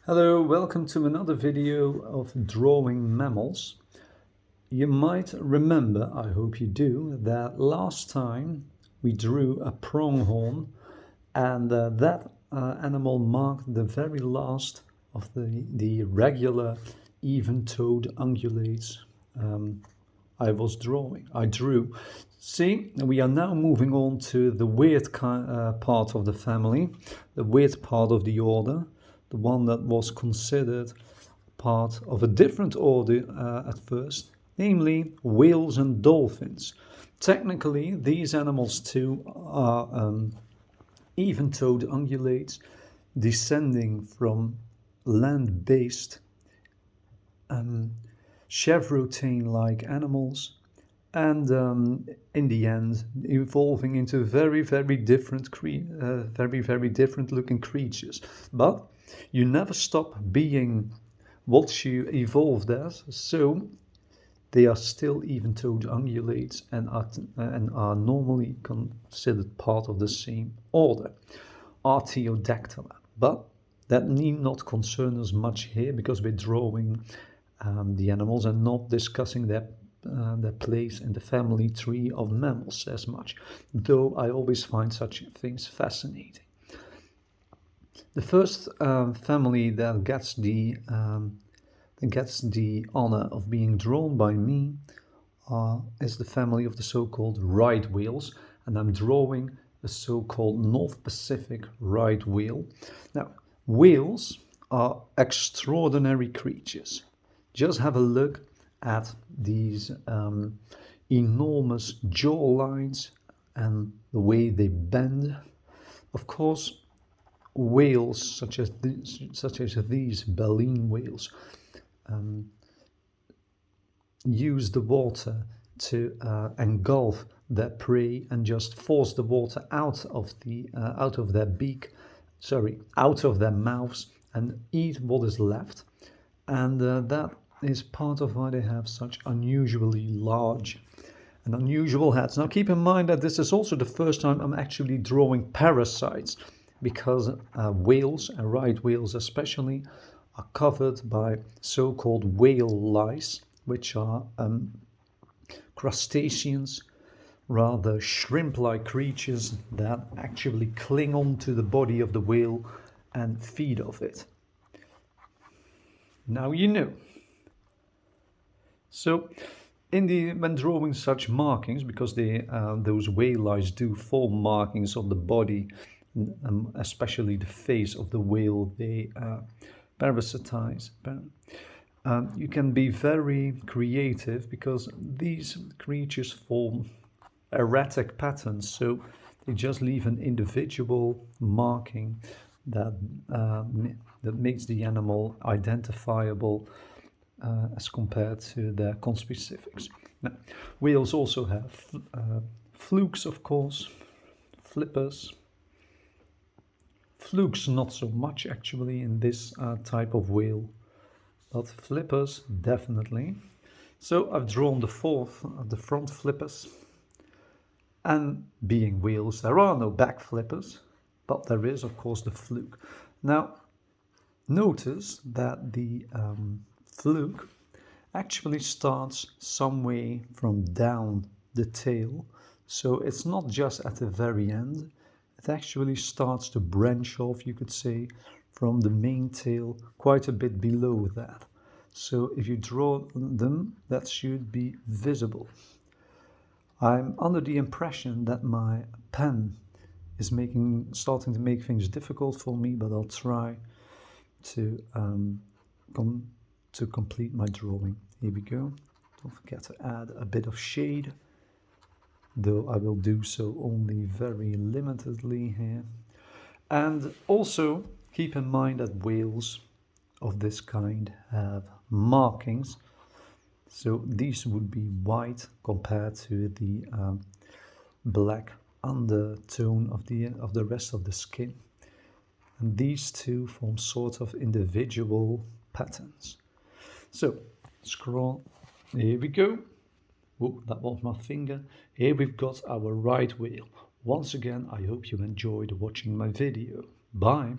Hello, welcome to another video of drawing mammals. You might remember, I hope you do, that last time we drew a pronghorn and that animal marked the very last of the regular even-toed ungulates I drew. See, we are now moving on to the weird part of the family, the weird part of the order, the one that was considered part of a different order at first, namely whales and dolphins. Technically, these animals too are even-toed ungulates descending from land-based chevrotain-like animals, and in the end evolving into very different looking creatures. But you never stop being what you evolved as, so they are still even-toed ungulates and are normally considered part of the same order, Artiodactyla. But that need not concern us much here, because we're drawing the animals and not discussing their place in the family tree of mammals as much, though I always find such things fascinating. The first family that gets the honor of being drawn by me is the family of the so-called right whales, and I'm drawing the so-called North Pacific right whale. Now, whales are extraordinary creatures. Just have a look at these enormous jaw lines and the way they bend. Of course, whales such as these baleen whales use the water to engulf their prey and just force the water out of their mouths and eat what is left. And that is part of why they have such unusually large and unusual heads. Now keep in mind that this is also the first time I'm actually drawing parasites, because whales, and right whales especially, are covered by so-called whale lice, which are crustaceans, rather shrimp-like creatures that actually cling on to the body of the whale and feed off it. Now you know. So, when drawing such markings, because those whale lice do form markings on the body, especially the face of the whale they parasitize, you can be very creative, because these creatures form erratic patterns, so they just leave an individual marking that makes the animal identifiable as compared to their conspecifics. Now, whales also have flukes, of course, flippers. Flukes not so much actually in this type of whale, but flippers definitely. So I've drawn the front flippers, and being whales there are no back flippers, but there is of course the fluke. Now notice that the fluke actually starts some way from down the tail, so it's not just at the very end. It actually starts to branch off, you could say, from the main tail quite a bit below that. So if you draw them, that should be visible. I'm under the impression that my pen is starting to make things difficult for me, but I'll try to complete my drawing. Here we go. Don't forget to add a bit of shade, though I will do so only very limitedly here. And also keep in mind that whales of this kind have markings, so these would be white compared to the black undertone of the rest of the skin, and these two form sort of individual patterns. So scroll, here we go. Oh, that was my finger. Here we've got our right whale. Once again, I hope you enjoyed watching my video. Bye.